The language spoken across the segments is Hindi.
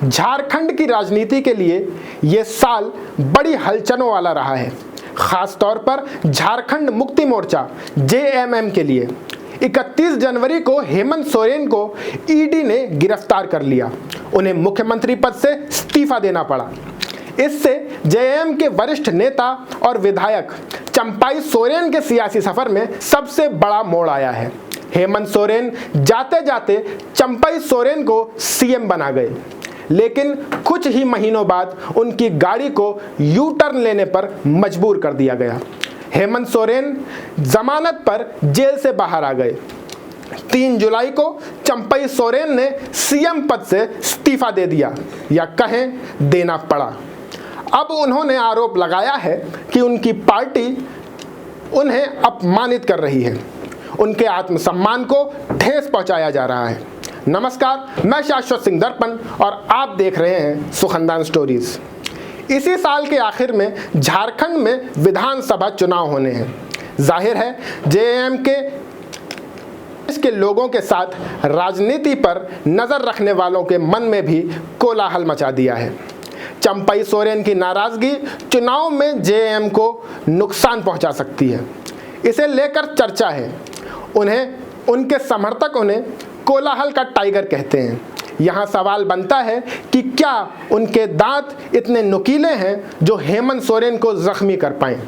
झारखंड की राजनीति के लिए ये साल बड़ी हलचलों वाला रहा है, खास तौर पर झारखंड मुक्ति मोर्चा जेएमएम के लिए। 31 जनवरी को हेमंत सोरेन को ईडी ने गिरफ्तार कर लिया। उन्हें मुख्यमंत्री पद से इस्तीफा देना पड़ा। इससे जेएमएम के वरिष्ठ नेता और विधायक चंपाई सोरेन के सियासी सफर में सबसे बड़ा मोड़ आया है। हेमंत सोरेन जाते जाते चंपाई सोरेन को सीएम बना गए, लेकिन कुछ ही महीनों बाद उनकी गाड़ी को यू टर्न लेने पर मजबूर कर दिया गया। हेमंत सोरेन जमानत पर जेल से बाहर आ गए। 3 जुलाई को चंपाई सोरेन ने सीएम पद से इस्तीफा दे दिया, या कहें देना पड़ा। अब उन्होंने आरोप लगाया है कि उनकी पार्टी उन्हें अपमानित कर रही है, उनके आत्मसम्मान को ठेस पहुंचाया जा रहा है। नमस्कार, मैं शाश्वत सिंह दर्पण और आप देख रहे हैं सुखनदान स्टोरीज। इसी साल के आखिर में झारखंड में विधानसभा चुनाव होने हैं। जाहिर है जेएमएम के लोगों के साथ राजनीति पर नजर रखने वालों के मन में भी कोलाहल मचा दिया है। चंपाई सोरेन की नाराजगी चुनाव में जेएमएम को नुकसान पहुंचा सकती है, इसे लेकर चर्चा है। उनके समर्थक उन्हें कोलाहल का टाइगर कहते हैं। यहाँ सवाल बनता है कि क्या उनके दांत इतने नुकीले हैं जो हेमंत सोरेन को जख्मी कर पाएं।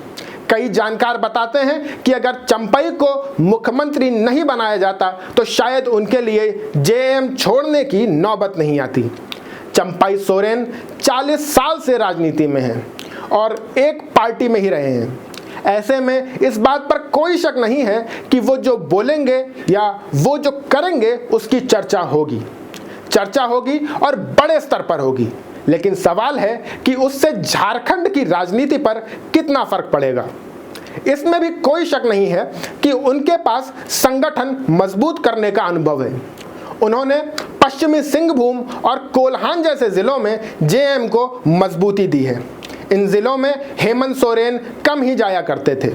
कई जानकार बताते हैं कि अगर चंपाई को मुख्यमंत्री नहीं बनाया जाता तो शायद उनके लिए जेएमएम छोड़ने की नौबत नहीं आती। चंपाई सोरेन 40 साल से राजनीति में हैं और एक पार्टी में ही रहे हैं। ऐसे में इस बात पर कोई शक नहीं है कि वो जो बोलेंगे या वो जो करेंगे उसकी चर्चा होगी और बड़े स्तर पर होगी। लेकिन सवाल है कि उससे झारखंड की राजनीति पर कितना फर्क पड़ेगा। इसमें भी कोई शक नहीं है कि उनके पास संगठन मजबूत करने का अनुभव है। उन्होंने पश्चिमी सिंहभूम और कोल्हान जैसे जिलों में जेएमएम को मजबूती दी है। इन जिलों में हेमंत सोरेन कम ही जाया करते थे।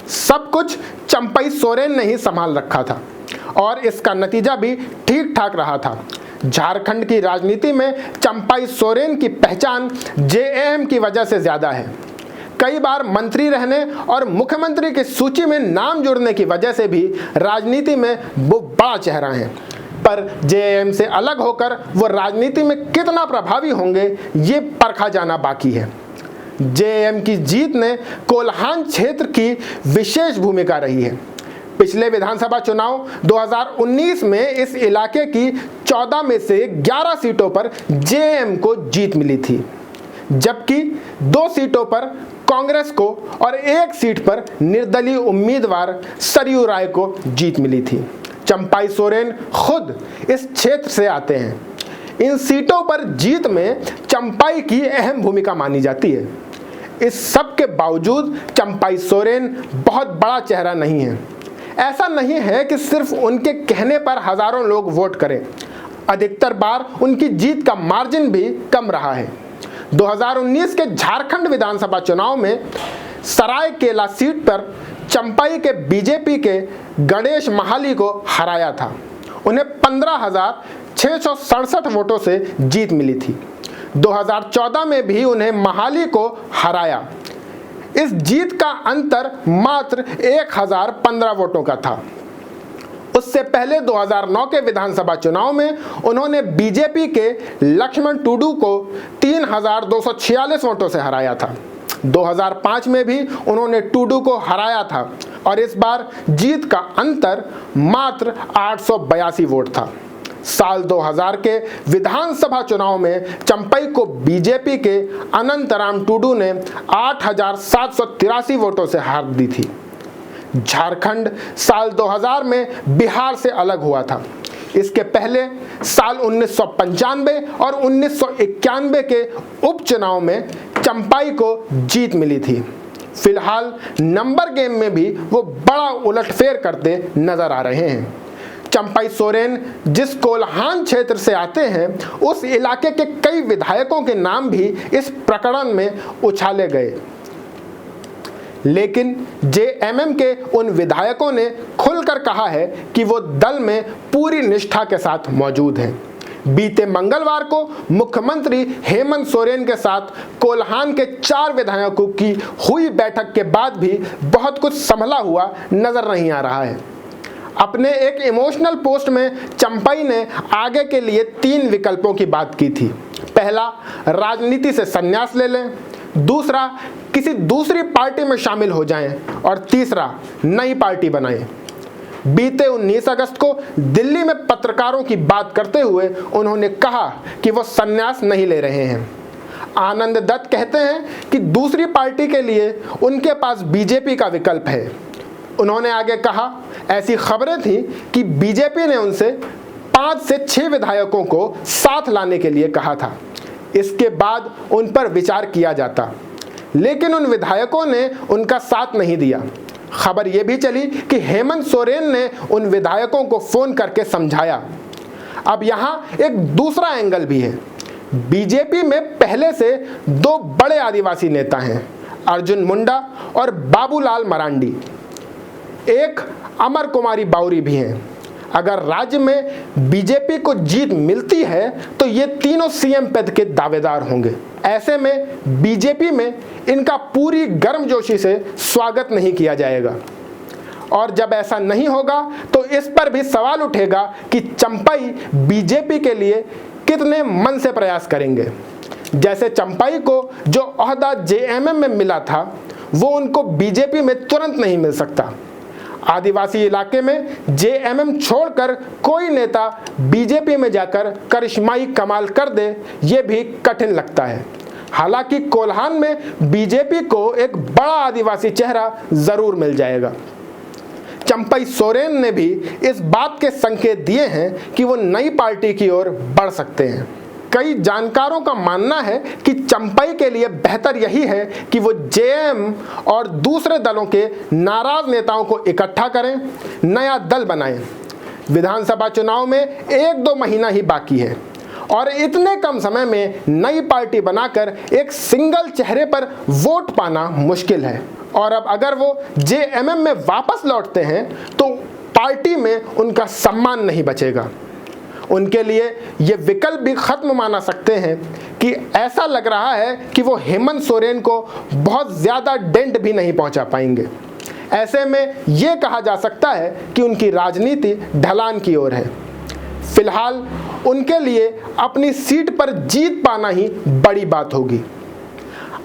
सब कुछ चंपाई सोरेन ने ही संभाल रखा था और इसका नतीजा भी ठीक ठाक रहा था। झारखंड की राजनीति में चंपाई सोरेन की पहचान जेएमएम की वजह से ज्यादा है। कई बार मंत्री रहने और मुख्यमंत्री की सूची में नाम जुड़ने की वजह से भी राजनीति में वो बड़ा चेहरा है। पर जेएमएम से अलग होकर वो राजनीति में कितना प्रभावी होंगे ये परखा जाना बाकी है। जेएमएम की जीत ने कोल्हान क्षेत्र की विशेष भूमिका रही है। पिछले विधानसभा चुनाव 2019 में इस इलाके की 14 में से 11 सीटों पर जेएमएम को जीत मिली थी, जबकि 2 सीटों पर कांग्रेस को और 1 सीट पर निर्दलीय उम्मीदवार सरयू राय को जीत मिली थी। चंपाई सोरेन खुद इस क्षेत्र से आते हैं। इन सीटों पर जीत में चंपाई की अहम भूमिका मानी जाती है। इस सब के बावजूद चंपाई सोरेन बहुत बड़ा चेहरा नहीं है। ऐसा नहीं है कि सिर्फ उनके कहने पर हजारों लोग वोट करें। अधिकतर बार उनकी जीत का मार्जिन भी कम रहा है। 2019 के झारखंड विधानसभा चुनाव में सरायकेला सीट पर चंपाई के बीजेपी के गणेश महाली को हराया था। उन्हें 15,667 वोटों से जीत मिली थी। 2014 में भी उन्हें महाली को हराया। इस जीत का अंतर मात्र 1015 वोटों का था। उससे पहले 2009 के विधानसभा चुनाव में उन्होंने बीजेपी के लक्ष्मण टुडू को 3,246 वोटों से हराया था। 2005 में भी उन्होंने टुडू को हराया था और इस बार जीत का अंतर मात्र 882 वोट था। साल 2000 के विधानसभा चुनाव में चंपाई को बीजेपी के अनंतराम टुडू ने 8,783 वोटों से हार दी थी। झारखंड साल 2000 में बिहार से अलग हुआ था। इसके पहले साल 1995 और 1991 के उपचुनाव में चंपाई को जीत मिली थी। फिलहाल नंबर गेम में भी वो बड़ा उलटफेर करते नजर आ रहे हैं। चंपाई सोरेन जिस कोल्हान क्षेत्र से आते हैं उस इलाके के कई विधायकों के नाम भी इस प्रकरण में उछाले गए, लेकिन जेएमएम के उन विधायकों ने खुलकर कहा है कि वो दल में पूरी निष्ठा के साथ मौजूद हैं। बीते मंगलवार को मुख्यमंत्री हेमंत सोरेन के साथ कोल्हान के 4 विधायकों की हुई बैठक के बाद भी बहुत कुछ संभला हुआ नजर नहीं आ रहा है। अपने एक इमोशनल पोस्ट में चंपई ने आगे के लिए 3 विकल्पों की बात की थी। पहला, राजनीति से संन्यास ले लें, दूसरा, किसी दूसरी पार्टी में शामिल हो जाएं, और तीसरा, नई पार्टी बनाएं। बीते 19 अगस्त को दिल्ली में पत्रकारों की बात करते हुए उन्होंने कहा कि वो संन्यास नहीं ले रहे हैं। आनंद दत्त कहते हैं कि दूसरी पार्टी के लिए उनके पास बीजेपी का विकल्प है। उन्होंने आगे कहा, ऐसी खबरें थी कि बीजेपी ने उनसे 5 से 6 विधायकों को साथ लाने के लिए कहा था। इसके बाद उन पर विचार किया जाता, लेकिन उन विधायकों ने उनका साथ नहीं दिया। खबर यह भी चली कि हेमंत सोरेन ने उन विधायकों को फोन करके समझाया। अब यहां एक दूसरा एंगल भी है। बीजेपी में पहले से 2 बड़े आदिवासी नेता हैं, अर्जुन मुंडा और बाबूलाल मरांडी। एक अमर कुमारी बावरी भी हैं। अगर राज्य में बीजेपी को जीत मिलती है तो ये तीनों सीएम पद के दावेदार होंगे। ऐसे में बीजेपी में इनका पूरी गर्मजोशी से स्वागत नहीं किया जाएगा, और जब ऐसा नहीं होगा तो इस पर भी सवाल उठेगा कि चंपई बीजेपी के लिए कितने मन से प्रयास करेंगे। जैसे चंपई को जो ओहदा जेएमएम में मिला था वो उनको बीजेपी में तुरंत नहीं मिल सकता। आदिवासी इलाके में जेएमएम छोड़कर कोई नेता बीजेपी में जाकर करिश्माई कमाल कर दे, ये भी कठिन लगता है। हालांकि कोल्हान में बीजेपी को एक बड़ा आदिवासी चेहरा जरूर मिल जाएगा। चंपई सोरेन ने भी इस बात के संकेत दिए हैं कि वो नई पार्टी की ओर बढ़ सकते हैं। कई जानकारों का मानना है कि चंपई के लिए बेहतर यही है कि वो जेएम और दूसरे दलों के नाराज नेताओं को इकट्ठा करें, नया दल बनाएं। विधानसभा चुनाव में 1-2 महीना ही बाकी है और इतने कम समय में नई पार्टी बनाकर एक सिंगल चेहरे पर वोट पाना मुश्किल है। और अब अगर वो जेएमएम में वापस लौटते हैं तो पार्टी में उनका सम्मान नहीं बचेगा। उनके लिए ये विकल्प भी खत्म माना सकते हैं कि ऐसा लग रहा है कि वो हेमंत सोरेन को बहुत ज़्यादा डेंट भी नहीं पहुंचा पाएंगे। ऐसे में ये कहा जा सकता है कि उनकी राजनीति ढलान की ओर है। फिलहाल उनके लिए अपनी सीट पर जीत पाना ही बड़ी बात होगी।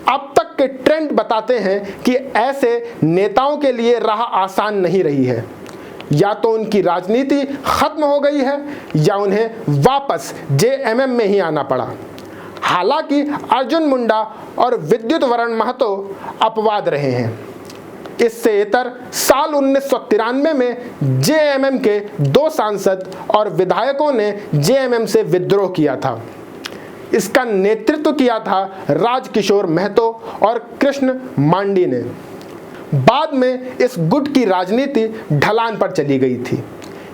अब तक के ट्रेंड बताते हैं कि ऐसे नेताओं के लिए राह आसान नहीं रही है। या तो उनकी राजनीति खत्म हो गई है या उन्हें वापस जेएमएम में ही आना पड़ा। हालांकि अर्जुन मुंडा और विद्युत वरण महतो अपवाद रहे हैं। इससे इतर साल 1993 में जेएमएम के 2 सांसद और विधायकों ने जेएमएम से विद्रोह किया था। इसका नेतृत्व किया था राजकिशोर महतो और कृष्ण मांडी ने। बाद में इस गुट की राजनीति ढलान पर चली गई थी।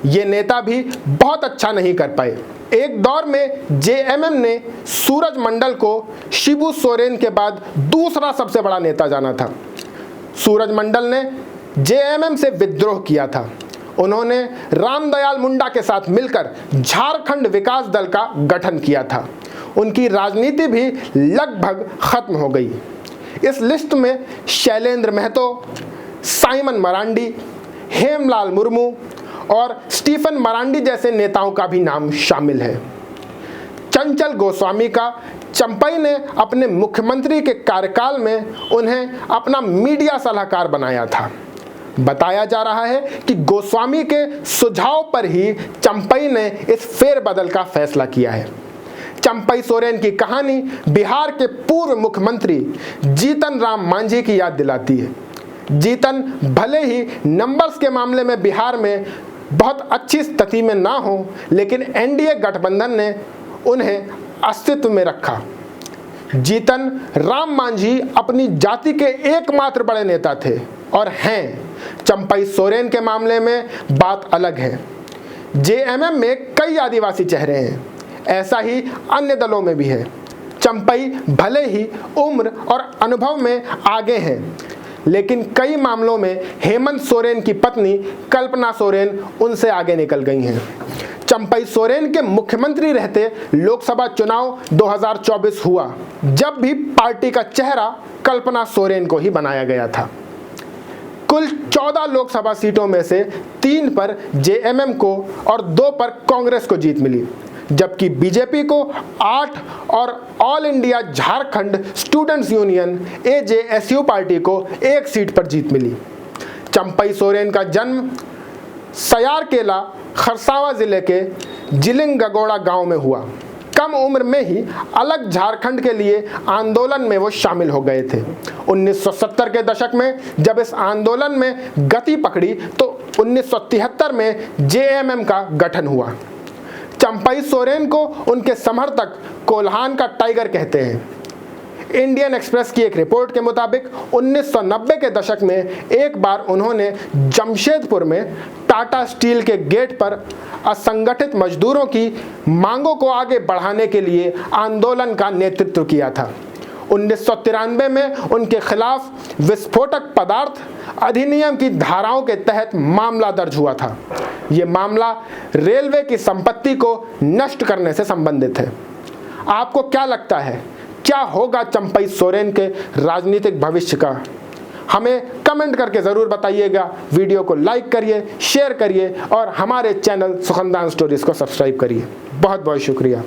ये नेता भी बहुत अच्छा नहीं कर पाए। एक दौर में जेएमएम ने सूरज मंडल को शिबू सोरेन के बाद दूसरा सबसे बड़ा नेता जाना था। सूरज मंडल ने जेएमएम से विद्रोह किया था। उन्होंने रामदयाल मुंडा के साथ मिलकर झारखंड विकास दल का गठन किया था। उनकी राजनीति भी लगभग खत्म हो गई। इस लिस्ट में शैलेंद्र महतो, साइमन मरांडी, हेमलाल मुर्मू और स्टीफन मरांडी जैसे नेताओं का भी नाम शामिल है। चंचल गोस्वामी का चंपई ने अपने मुख्यमंत्री के कार्यकाल में उन्हें अपना मीडिया सलाहकार बनाया था। बताया जा रहा है कि गोस्वामी के सुझाव पर ही चंपई ने इस फेरबदल का फैसला किया है। चंपई सोरेन की कहानी बिहार के पूर्व मुख्यमंत्री जीतन राम मांझी की याद दिलाती है। जीतन भले ही नंबर्स के मामले में बिहार में बहुत अच्छी स्थिति में ना हो, लेकिन एनडीए गठबंधन ने उन्हें अस्तित्व में रखा। जीतन राम मांझी अपनी जाति के एकमात्र बड़े नेता थे और हैं। चंपई सोरेन के मामले में बात अलग है। जेएमएम में कई आदिवासी चेहरे हैं, ऐसा ही अन्य दलों में भी है। चंपई भले ही उम्र और अनुभव में आगे हैं, लेकिन कई मामलों में हेमंत सोरेन की पत्नी कल्पना सोरेन उनसे आगे निकल गई हैं। चंपई सोरेन के मुख्यमंत्री रहते लोकसभा चुनाव 2024 हुआ, जब भी पार्टी का चेहरा कल्पना सोरेन को ही बनाया गया था। कुल 14 लोकसभा सीटों में से 3 पर जेएमएम को और 2 पर कांग्रेस को जीत मिली, जबकि बीजेपी को 8 और all India Jharkhand students union AJSU party को 1 सीट पर जीत मिली। चंपई सोरेन का जन्म सयारकेला खरसावां जिले के जिलिंग गगोड़ा गांव में हुआ। कम उम्र में ही अलग झारखंड के लिए आंदोलन में वो शामिल हो गए थे। 1970 के दशक में जब इस आंदोलन में गति पकड़ी तो 1973 में जेएमएम का गठन हुआ। चंपई सोरेन को उनके समर्थक कोल्हान का टाइगर कहते हैं। इंडियन एक्सप्रेस की एक रिपोर्ट के मुताबिक 1990 के दशक में एक बार उन्होंने जमशेदपुर में टाटा स्टील के गेट पर असंगठित मजदूरों की मांगों को आगे बढ़ाने के लिए आंदोलन का नेतृत्व किया था। 1993 में उनके खिलाफ विस्फोटक पदार्थ अधिनियम की धाराओं के तहत मामला दर्ज हुआ था। ये मामला रेलवे की संपत्ति को नष्ट करने से संबंधित है। आपको क्या लगता है, क्या होगा चंपई सोरेन के राजनीतिक भविष्य का? हमें कमेंट करके ज़रूर बताइएगा। वीडियो को लाइक करिए, शेयर करिए और हमारे चैनल सुखनदान स्टोरीज को सब्सक्राइब करिए। बहुत बहुत शुक्रिया।